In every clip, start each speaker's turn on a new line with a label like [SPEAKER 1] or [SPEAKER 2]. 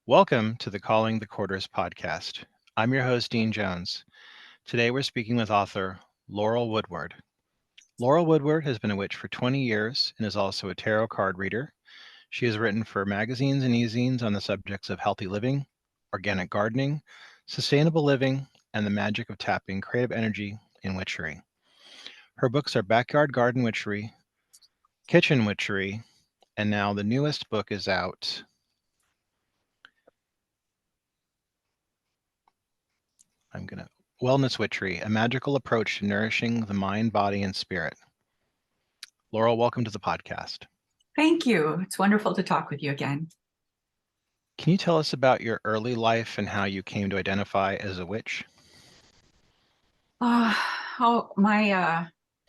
[SPEAKER 1] Welcome to the Calling the Quarters podcast. I'm your host, Dean Jones. Today we're speaking with author Laurel Woodward. Laurel Woodward has been a witch for 20 years and is also a tarot card reader. She has written for magazines and e-zines on the subjects of healthy living, organic gardening, sustainable living, and the magic of tapping creative energy in witchery. Her books are Backyard Garden Witchery, Kitchen Witchery, and now the newest book is out. Wellness Witchery, a magical approach to nourishing the mind, body, and spirit. Laurel, welcome to the podcast.
[SPEAKER 2] Thank you. It's wonderful to talk with you again.
[SPEAKER 1] Can you tell us about your early life and how you came to identify as a witch?
[SPEAKER 2] My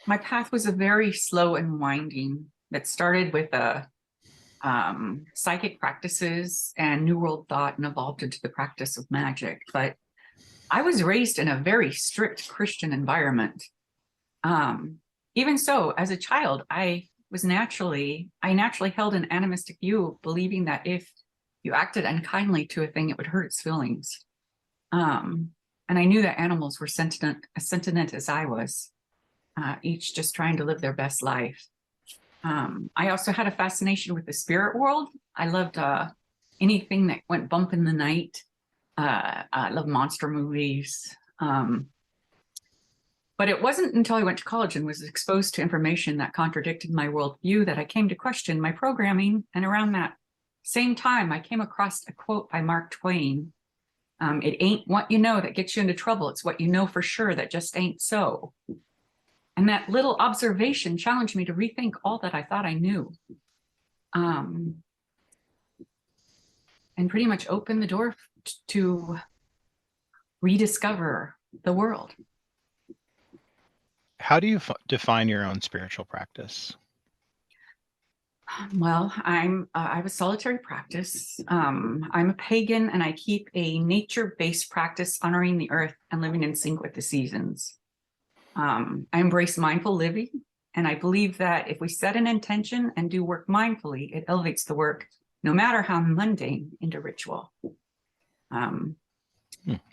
[SPEAKER 2] path was a very slow and winding that started with psychic practices and New World thought and evolved into the practice of magic. But I was raised in a very strict Christian environment. Even so, as a child, I naturally held an animistic view, believing that if you acted unkindly to a thing, it would hurt its feelings. And I knew that animals were as sentient as I was, each just trying to live their best life. I also had a fascination with the spirit world. I loved anything that went bump in the night. I love monster movies. But it wasn't until I went to college and was exposed to information that contradicted my worldview that I came to question my programming. And around that same time, I came across a quote by Mark Twain. It ain't what you know that gets you into trouble. It's what you know for sure that just ain't so. And that little observation challenged me to rethink all that I thought I knew. And pretty much opened the door to rediscover the world.
[SPEAKER 1] How do you define your own spiritual practice?
[SPEAKER 2] Well, I have a solitary practice. I'm a pagan and I keep a nature-based practice honoring the earth and living in sync with the seasons. I embrace mindful living, and I believe that if we set an intention and do work mindfully, it elevates the work, no matter how mundane, into ritual.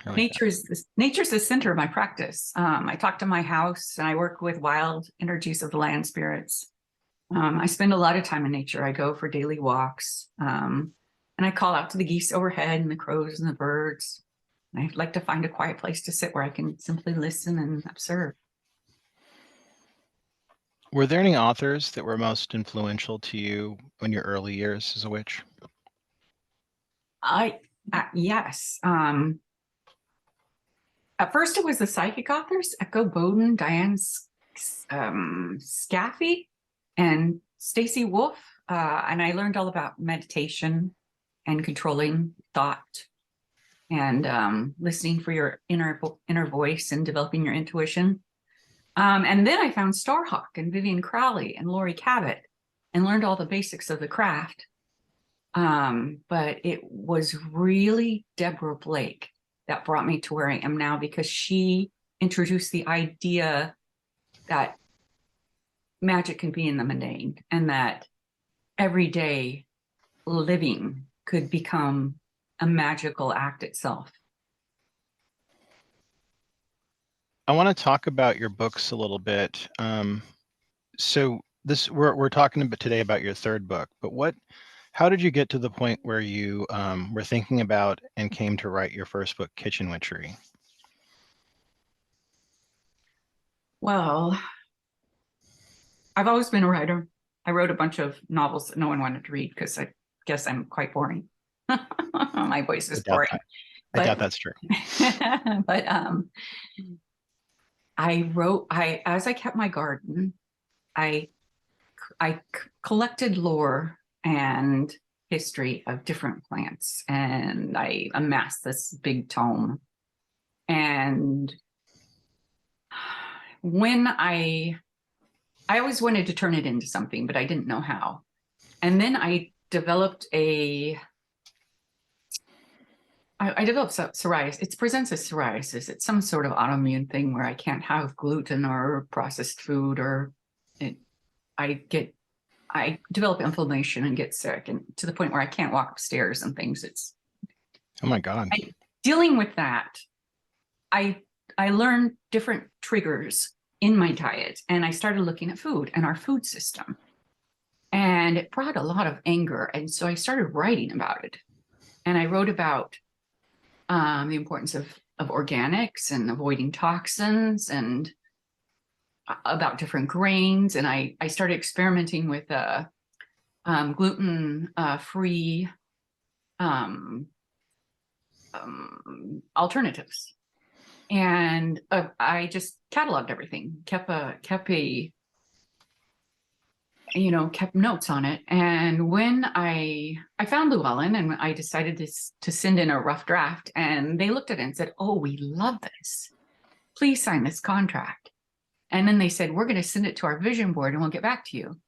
[SPEAKER 2] Nature's the center of my practice. I talk to my house and I work with wild energies of the land spirits. I spend a lot of time in nature. I go for daily walks, and I call out to the geese overhead and the crows and the birds. I like to find a quiet place to sit where I can simply listen and observe.
[SPEAKER 1] Were there any authors that were most influential to you in your early years as a witch?
[SPEAKER 2] Yes. At first, it was the psychic authors, Echo Bowden, Diane Scaffey, and Stacy Wolf. And I learned all about meditation and controlling thought and listening for your inner voice and developing your intuition. And then I found Starhawk and Vivian Crowley and Laurie Cabot and learned all the basics of the craft. But it was really Deborah Blake that brought me to where I am now, because she introduced the idea that magic can be in the mundane and that everyday living could become a magical act itself.
[SPEAKER 1] I want to talk about your books a little bit. So we're talking today about your third book, but how did you get to the point where you were thinking about and came to write your first book, Kitchen Witchery?
[SPEAKER 2] Well, I've always been a writer. I wrote a bunch of novels that no one wanted to read because I guess I'm quite boring. My voice is boring.
[SPEAKER 1] I doubt that's true.
[SPEAKER 2] But as I kept my garden, I collected lore and history of different plants, and I amassed this big tome. And when I always wanted to turn it into something, but I didn't know how. And then I developed psoriasis. It presents as psoriasis. It's some sort of autoimmune thing where I can't have gluten or processed food, or I develop inflammation and get sick, and to the point where I can't walk upstairs and things.
[SPEAKER 1] Oh my God.
[SPEAKER 2] And dealing with that, I learned different triggers in my diet, and I started looking at food and our food system. And it brought a lot of anger. And so I started writing about it. And I wrote about the importance of organics and avoiding toxins, and about different grains. And I started experimenting with gluten free alternatives. And I just cataloged everything, kept notes on it. And when I found Llewellyn, and I decided to send in a rough draft, and they looked at it and said, "Oh, we love this. Please sign this contract." And then they said, "We're going to send it to our vision board and we'll get back to you."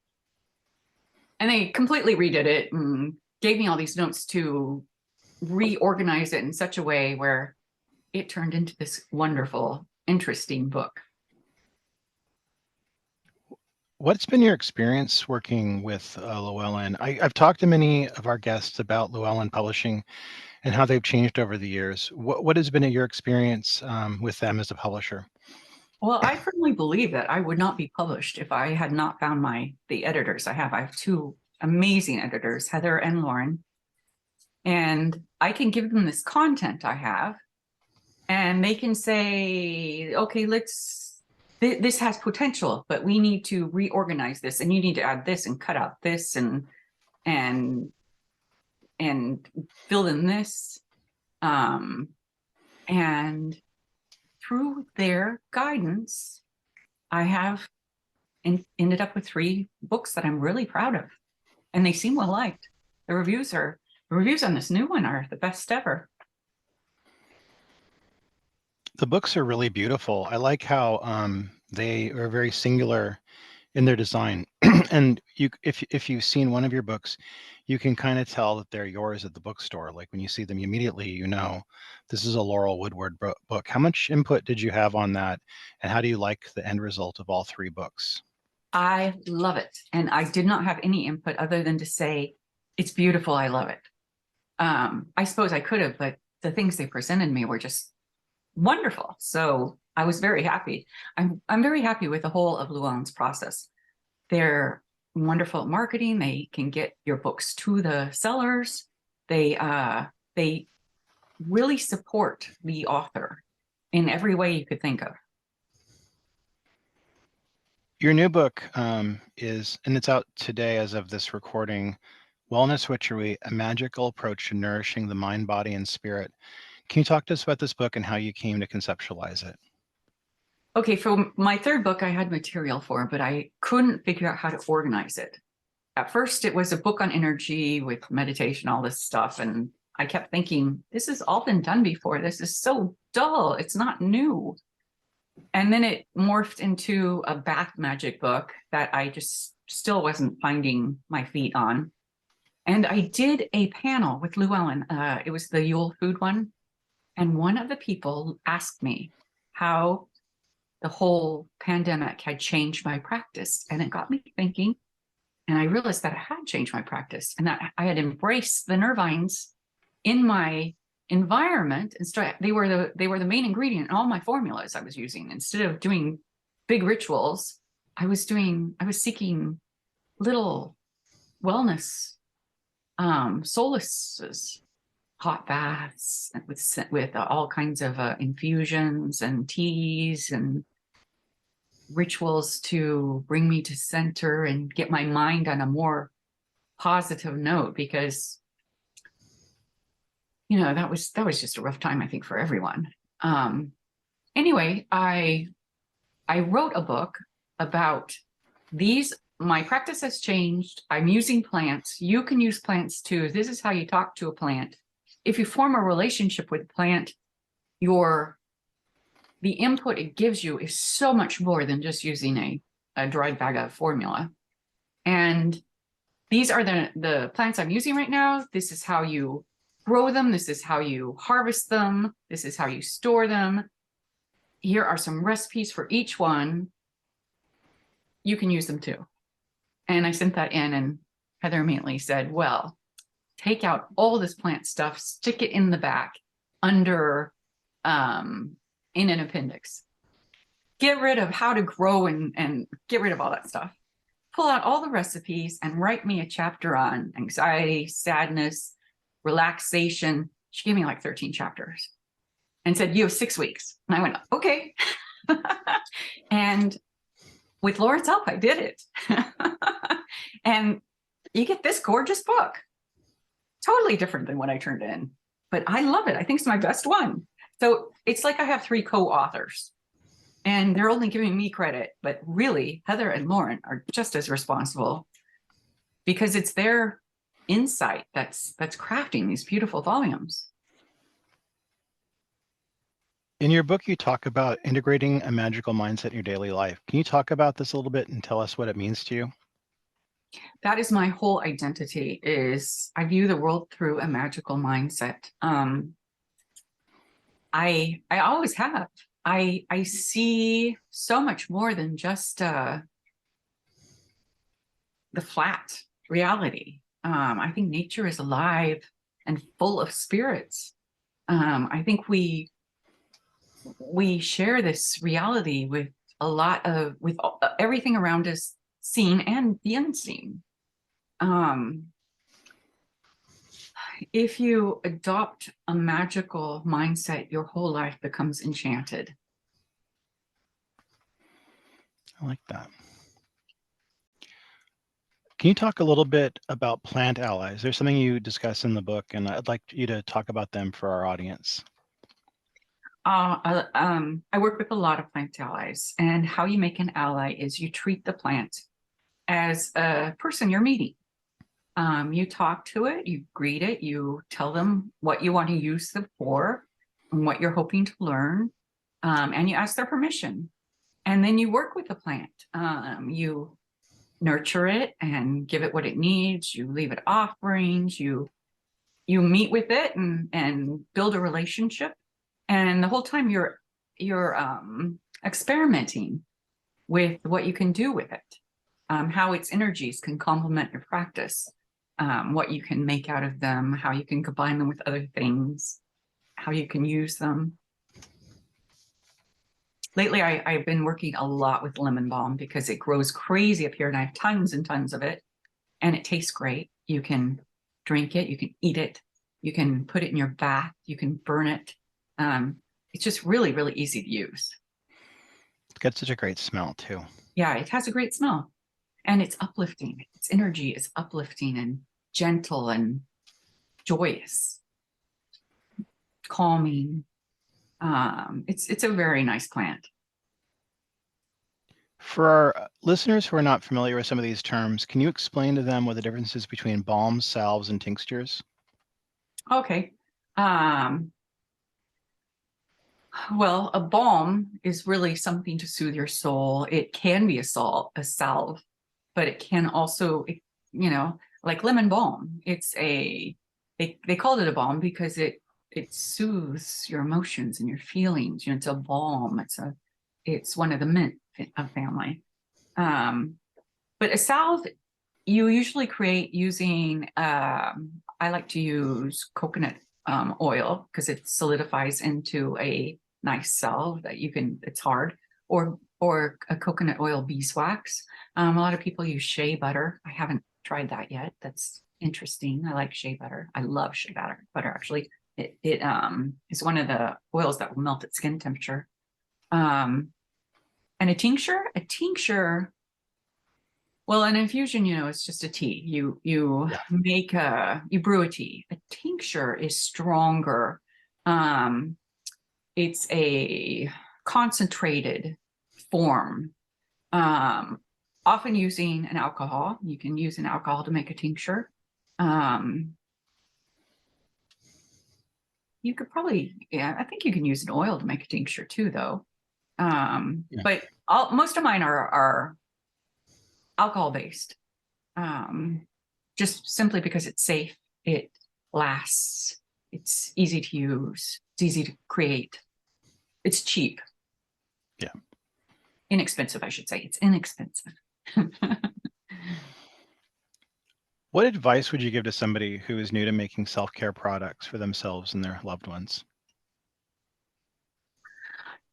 [SPEAKER 2] And they completely redid it and gave me all these notes to reorganize it in such a way where it turned into this wonderful, interesting book.
[SPEAKER 1] What's been your experience working with Llewellyn? I've talked to many of our guests about Llewellyn Publishing and how they've changed over the years. What has been your experience with them as a publisher?
[SPEAKER 2] Well, I firmly believe that I would not be published if I had not found the editors I have. I have two amazing editors, Heather and Lauren, and I can give them this content I have, and they can say, "Okay, this has potential, but we need to reorganize this, and you need to add this and cut out this and fill in this." And through their guidance, I have ended up with 3 books that I'm really proud of, and they seem well liked. The reviews on this new one are the best ever.
[SPEAKER 1] The books are really beautiful. I like how they are very singular in their design. And if you've seen one of your books, you can kind of tell that they're yours at the bookstore. Like when you see them immediately, you know, this is a Laurel Woodward book. How much input did you have on that? And how do you like the end result of all 3 books?
[SPEAKER 2] I love it. And I did not have any input other than to say, "It's beautiful. I love it." I suppose I could have, but the things they presented me were just wonderful. So I was very happy. I'm very happy with the whole of Llewellyn's process. They're wonderful at marketing. They can get your books to the sellers. They really support the author in every way you could think of.
[SPEAKER 1] Your new book is, and it's out today as of this recording, Wellness Witchery, A Magical Approach to Nourishing the Mind, Body, and Spirit. Can you talk to us about this book and how you came to conceptualize it?
[SPEAKER 2] Okay, for my 3rd book, I had material for, but I couldn't figure out how to organize it. At first, it was a book on energy with meditation, all this stuff. And I kept thinking, this has all been done before. This is so dull. It's not new. And then it morphed into a bath magic book that I just still wasn't finding my feet on. And I did a panel with Llewellyn. It was the Yule food one. And one of the people asked me how the whole pandemic had changed my practice. And it got me thinking. And I realized that I had changed my practice and that I had embraced the nervines in my environment. And they were the main ingredient in all my formulas I was using. Instead of doing big rituals, I was seeking little wellness solaces, hot baths with all kinds of infusions and teas and rituals to bring me to center and get my mind on a more positive note, because that was just a rough time, I think, for everyone. Anyway, I wrote a book about these. My practice has changed. I'm using plants. You can use plants too. This is how you talk to a plant. If you form a relationship with a plant, the input it gives you is so much more than just using a dried bag of formula. And these are the plants I'm using right now. This is how you grow them. This is how you harvest them. This is how you store them. Here are some recipes for each one. You can use them too. And I sent that in, and Heather immediately said, "Well, take out all this plant stuff, stick it in the back under in an appendix. Get rid of how to grow and get rid of all that stuff. Pull out all the recipes and write me a chapter on anxiety, sadness, relaxation. She gave me like 13 chapters and said, you have 6 weeks. And I went, okay. And with Lauren's help, I did it. And you get this gorgeous book. Totally different than what I turned in, but I love it. I think it's my best one. So it's like I have 3 co-authors and they're only giving me credit, but really Heather and Lauren are just as responsible because it's their insight that's crafting these beautiful volumes.
[SPEAKER 1] In your book, you talk about integrating a magical mindset in your daily life. Can you talk about this a little bit and tell us what it means to you?
[SPEAKER 2] That is my whole identity. Is I view the world through a magical mindset. I always have. I see so much more than just the flat reality. I think nature is alive and full of spirits. I think we share this reality with a lot of everything around us, seen and the unseen. If you adopt a magical mindset, your whole life becomes enchanted.
[SPEAKER 1] I like that. Can you talk a little bit about plant allies? There's something you discuss in the book, and I'd like you to talk about them for our audience.
[SPEAKER 2] I work with a lot of plant allies, and how you make an ally is you treat the plant as a person you're meeting. You talk to it, you greet it, you tell them what you want to use them for and what you're hoping to learn, and you ask their permission. And then you work with the plant. You nurture it and give it what it needs. You leave it offerings. You meet with it and build a relationship. And the whole time you're experimenting with what you can do with it, how its energies can complement your practice, what you can make out of them, how you can combine them with other things, how you can use them. Lately, I've been working a lot with lemon balm because it grows crazy up here and I have tons and tons of it and it tastes great. You can drink it, you can eat it, you can put it in your bath, you can burn it. It's just really, really easy to use.
[SPEAKER 1] It's got such a great smell too.
[SPEAKER 2] Yeah, it has a great smell and it's uplifting. Its energy is uplifting and gentle and joyous, calming. It's a very nice plant.
[SPEAKER 1] For our listeners who are not familiar with some of these terms, can you explain to them what the difference is between balms, salves, and tinctures?
[SPEAKER 2] Okay. Well, a balm is really something to soothe your soul. It can be a salve, but it can also, like lemon balm. They called it a balm because it soothes your emotions and your feelings. It's a balm. It's one of the mint family. But a salve you usually create using. I like to use coconut oil because it solidifies into a nice salve that you can. It's hard, or a coconut oil beeswax. A lot of people use shea butter. I haven't tried that yet. That's interesting. I like shea butter. I love shea butter. Actually, it is one of the oils that will melt at skin temperature. And a tincture. Well, an infusion, it's just a tea. You brew a tea. A tincture is stronger. It's a concentrated form, often using an alcohol. You can use an alcohol to make a tincture. You could probably, I think you can use an oil to make a tincture too, though. But most of mine are alcohol-based, just simply because it's safe, it lasts, it's easy to use, it's easy to create, it's cheap.
[SPEAKER 1] Yeah.
[SPEAKER 2] Inexpensive, I should say. It's inexpensive.
[SPEAKER 1] What advice would you give to somebody who is new to making self-care products for themselves and their loved ones?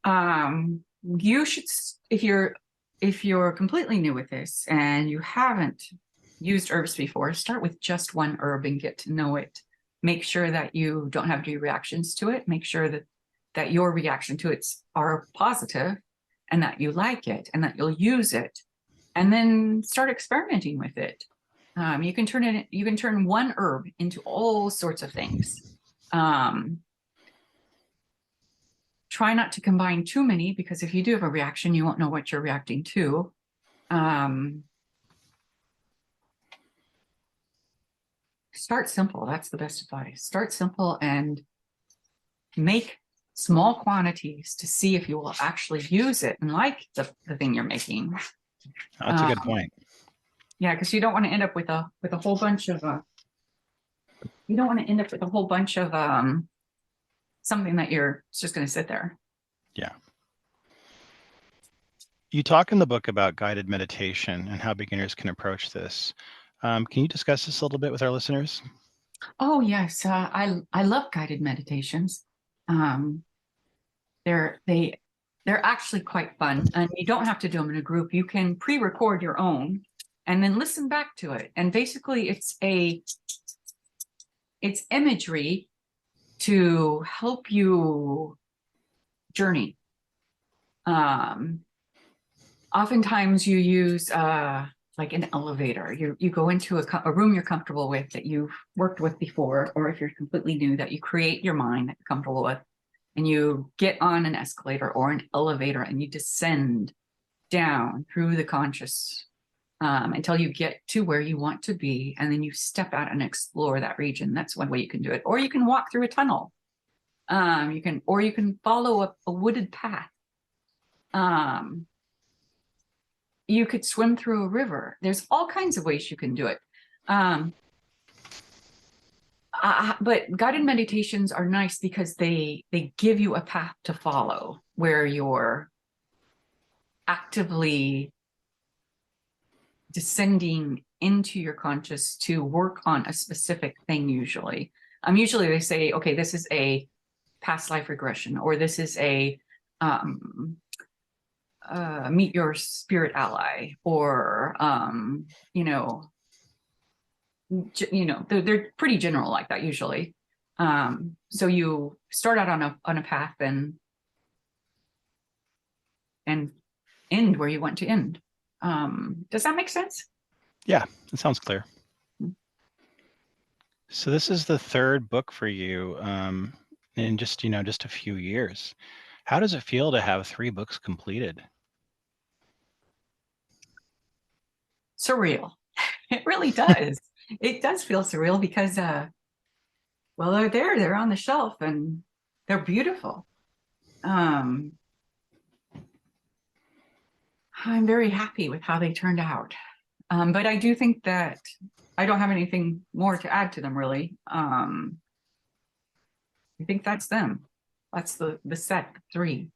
[SPEAKER 2] You should, if you're completely new with this and you haven't used herbs before, start with just one herb and get to know it. Make sure that you don't have any reactions to it. Make sure that your reaction to it are positive and that you like it and that you'll use it, and then start experimenting with it. You can turn one herb into all sorts of things. Try not to combine too many, because if you do have a reaction, you won't know what you're reacting to. Start simple. That's the best advice. Start simple and make small quantities to see if you will actually use it and like the thing you're making.
[SPEAKER 1] That's a good point.
[SPEAKER 2] Yeah, because you don't want to end up with a whole bunch of something that it's just going to sit there.
[SPEAKER 1] Yeah. You talk in the book about guided meditation and how beginners can approach this. Can you discuss this a little bit with our listeners?
[SPEAKER 2] Oh yes, I love guided meditations. They're actually quite fun, and you don't have to do them in a group. You can pre-record your own and then listen back to it. And basically, it's imagery to help you journey. Oftentimes you use like an elevator. You go into a room you're comfortable with, that you've worked with before, or if you're completely new, that you create your mind that you're comfortable with, and you get on an escalator or an elevator and you descend down through the conscious until you get to where you want to be, and then you step out and explore that region. That's one way you can do it. Or you can walk through a tunnel. You can follow a wooded path. You could swim through a river. There's all kinds of ways you can do it. But guided meditations are nice because they give you a path to follow where you're actively descending into your conscious to work on a specific thing. Usually they say, okay, this is a past life regression, or this is a meet your spirit ally, or they're pretty general like that usually. So you start out on a path and end where you want to end. Does that make sense?
[SPEAKER 1] Yeah, it sounds clear. So this is the third book for you in just a few years. How does it feel to have 3 books completed?
[SPEAKER 2] Surreal. It really does. It does feel surreal because well, they're on the shelf and they're beautiful. I'm very happy with how they turned out. But I do think that I don't have anything more to add to them, really. I think that's them. That's the set 3.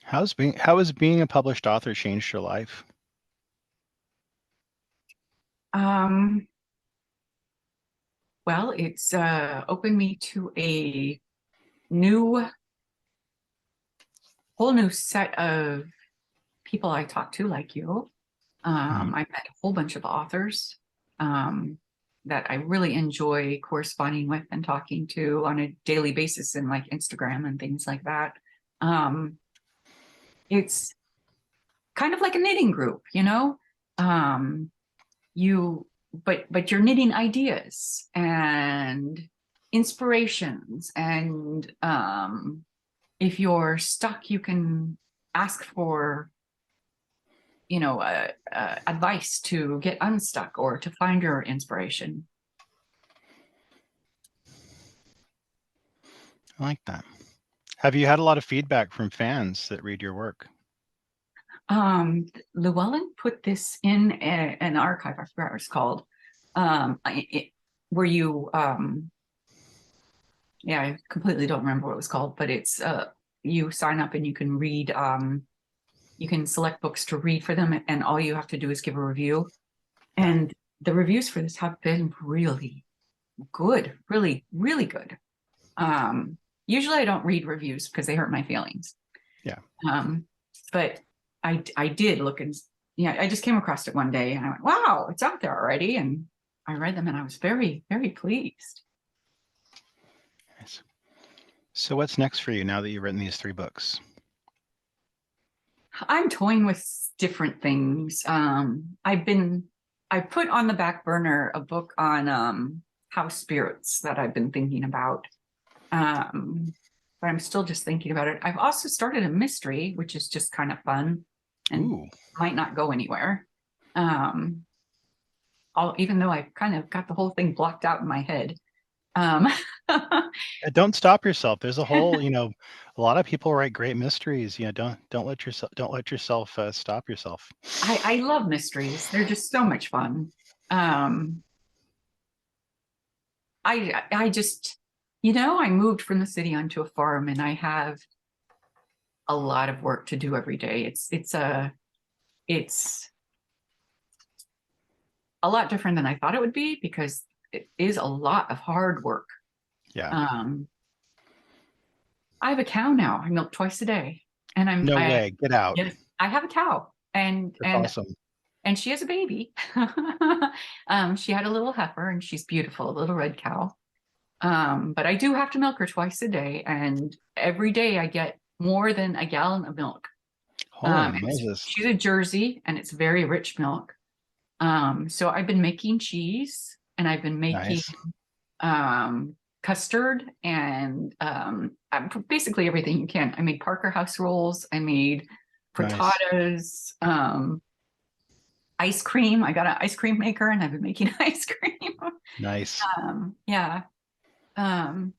[SPEAKER 1] How has being a published author changed your life?
[SPEAKER 2] Well, it's opened me to a whole new set of people I talk to, like you. I've met a whole bunch of authors that I really enjoy corresponding with and talking to on a daily basis in like Instagram and things like that. It's kind of like a knitting group, but you're knitting ideas and inspirations, and if you're stuck, you can ask for advice to get unstuck or to find your inspiration.
[SPEAKER 1] I like that. Have you had a lot of feedback from fans that read your work?
[SPEAKER 2] Llewellyn put this in an archive, I forgot what it's called, where you I completely don't remember what it was called, but it's you sign up and you can read, you can select books to read for them, and all you have to do is give a review. And the reviews for this have been really good, really, really good. Usually I don't read reviews because they hurt my feelings.
[SPEAKER 1] Yeah.
[SPEAKER 2] But I did look and I just came across it one day and I went, wow, it's out there already. And I read them and I was very, very pleased.
[SPEAKER 1] Nice. So what's next for you now that you've written these 3 books?
[SPEAKER 2] I'm toying with different things. I put on the back burner a book on house spirits that I've been thinking about. But I'm still just thinking about it. I've also started a mystery, which is just kind of fun and might not go anywhere. Even though I've kind of got the whole thing blocked out in my head.
[SPEAKER 1] Don't stop yourself. There's a whole, a lot of people write great mysteries. Don't let yourself stop yourself.
[SPEAKER 2] I love mysteries. They're just so much fun. I just, I moved from the city onto a farm and I have a lot of work to do every day. It's a lot different than I thought it would be because it is a lot of hard work.
[SPEAKER 1] Yeah.
[SPEAKER 2] I have a cow now. I milk twice a day, and
[SPEAKER 1] No way. Get out.
[SPEAKER 2] Yes, I have a cow, and
[SPEAKER 1] That's awesome.
[SPEAKER 2] And she has a baby. She had a little heifer, and she's beautiful, a little red cow. But I do have to milk her twice a day, and every day I get more than a gallon of milk.
[SPEAKER 1] Holy Moses.
[SPEAKER 2] She's a Jersey, and it's very rich milk. So I've been making cheese, and I've been making custard, and basically everything you can. I made Parker house rolls. I made frittatas, ice cream. I got an ice cream maker, and I've been making ice cream.
[SPEAKER 1] Nice.
[SPEAKER 2] Yeah. But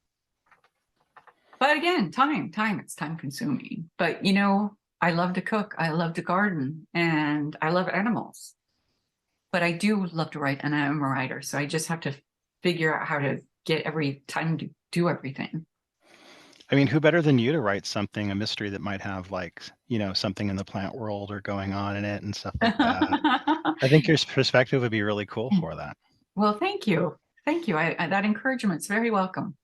[SPEAKER 2] again, it's time consuming. But I love to cook, I love to garden, and I love animals. But I do love to write, and I am a writer. So I just have to figure out how to get every time to do everything.
[SPEAKER 1] I mean, who better than you to write something, a mystery that might have something in the plant world or going on in it and stuff like that. I think your perspective would be really cool for that.
[SPEAKER 2] Well, thank you. Thank you. That encouragement's very welcome.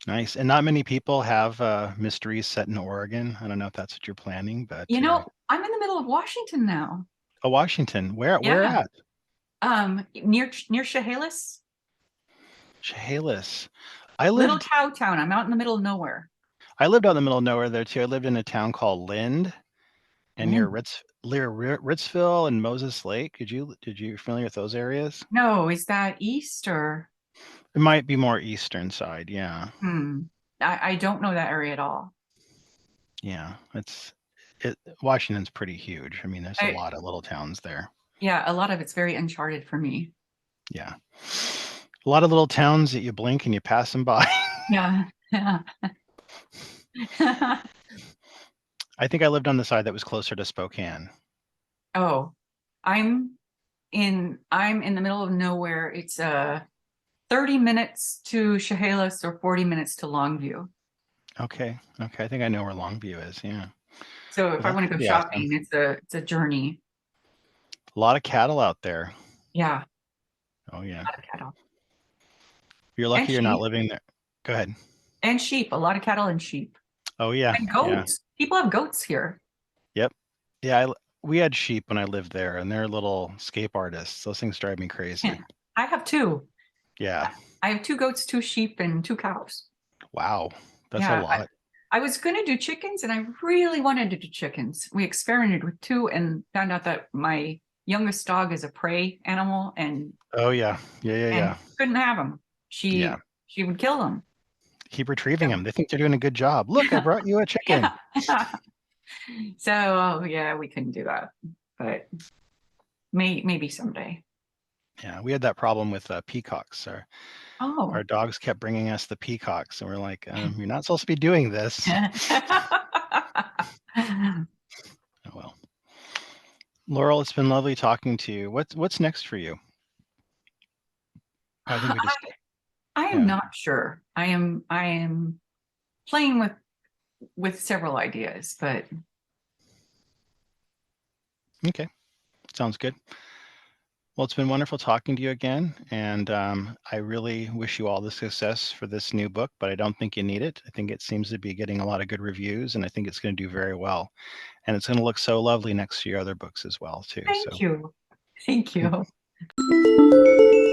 [SPEAKER 1] Nice. And not many people have mysteries set in Oregon. I don't know if that's what you're planning, but
[SPEAKER 2] I'm in the middle of Washington now.
[SPEAKER 1] Oh, Washington. Where at?
[SPEAKER 2] Near Chehalis.
[SPEAKER 1] Chehalis.
[SPEAKER 2] Little cow town. I'm out in the middle of nowhere.
[SPEAKER 1] I lived out in the middle of nowhere there too. I lived in a town called Lind, and near Ritzville and Moses Lake. Did you familiar with those areas?
[SPEAKER 2] No, is that east or?
[SPEAKER 1] It might be more eastern side, yeah.
[SPEAKER 2] I don't know that area at all.
[SPEAKER 1] Yeah, Washington's pretty huge. I mean, there's a lot of little towns there.
[SPEAKER 2] Yeah, a lot of it's very uncharted for me.
[SPEAKER 1] Yeah. A lot of little towns that you blink and you pass them by.
[SPEAKER 2] Yeah.
[SPEAKER 1] I think I lived on the side that was closer to Spokane.
[SPEAKER 2] Oh, I'm in the middle of nowhere. It's 30 minutes to Chehalis or 40 minutes to Longview.
[SPEAKER 1] Okay. I think I know where Longview is. Yeah.
[SPEAKER 2] So if I want to go shopping, it's a journey.
[SPEAKER 1] A lot of cattle out there.
[SPEAKER 2] Yeah.
[SPEAKER 1] Oh yeah.
[SPEAKER 2] A lot of cattle.
[SPEAKER 1] You're lucky you're not living there. Go ahead.
[SPEAKER 2] And sheep. A lot of cattle and sheep.
[SPEAKER 1] Oh yeah.
[SPEAKER 2] And goats. Yeah. People have goats here.
[SPEAKER 1] Yep. Yeah. We had sheep when I lived there, and they're little escape artists. Those things drive me crazy.
[SPEAKER 2] Yeah. I have 2.
[SPEAKER 1] Yeah.
[SPEAKER 2] I have 2 goats, 2 sheep, and 2 cows.
[SPEAKER 1] Wow. That's a lot.
[SPEAKER 2] I was going to do chickens, and I really wanted to do chickens. We experimented with 2 and found out that my youngest dog is a prey animal, and
[SPEAKER 1] oh yeah.
[SPEAKER 2] Couldn't have them. She would kill them.
[SPEAKER 1] Keep retrieving them. They think they're doing a good job. Look, I brought you a chicken.
[SPEAKER 2] Yeah. So we couldn't do that, but maybe someday.
[SPEAKER 1] Yeah, we had that problem with peacocks. Our dogs kept bringing us the peacocks, and we're like, you're not supposed to be doing this. Oh well. Laurel, it's been lovely talking to you. What's next for you? I think we just.
[SPEAKER 2] I am not sure. I am playing with several ideas, but.
[SPEAKER 1] Okay, sounds good. Well, it's been wonderful talking to you again, and I really wish you all the success for this new book, but I don't think you need it. I think it seems to be getting a lot of good reviews, and I think it's going to do very well. And it's going to look so lovely next to your other books as well, too.
[SPEAKER 2] Thank
[SPEAKER 1] So
[SPEAKER 2] you. Thank
[SPEAKER 1] con-
[SPEAKER 2] you.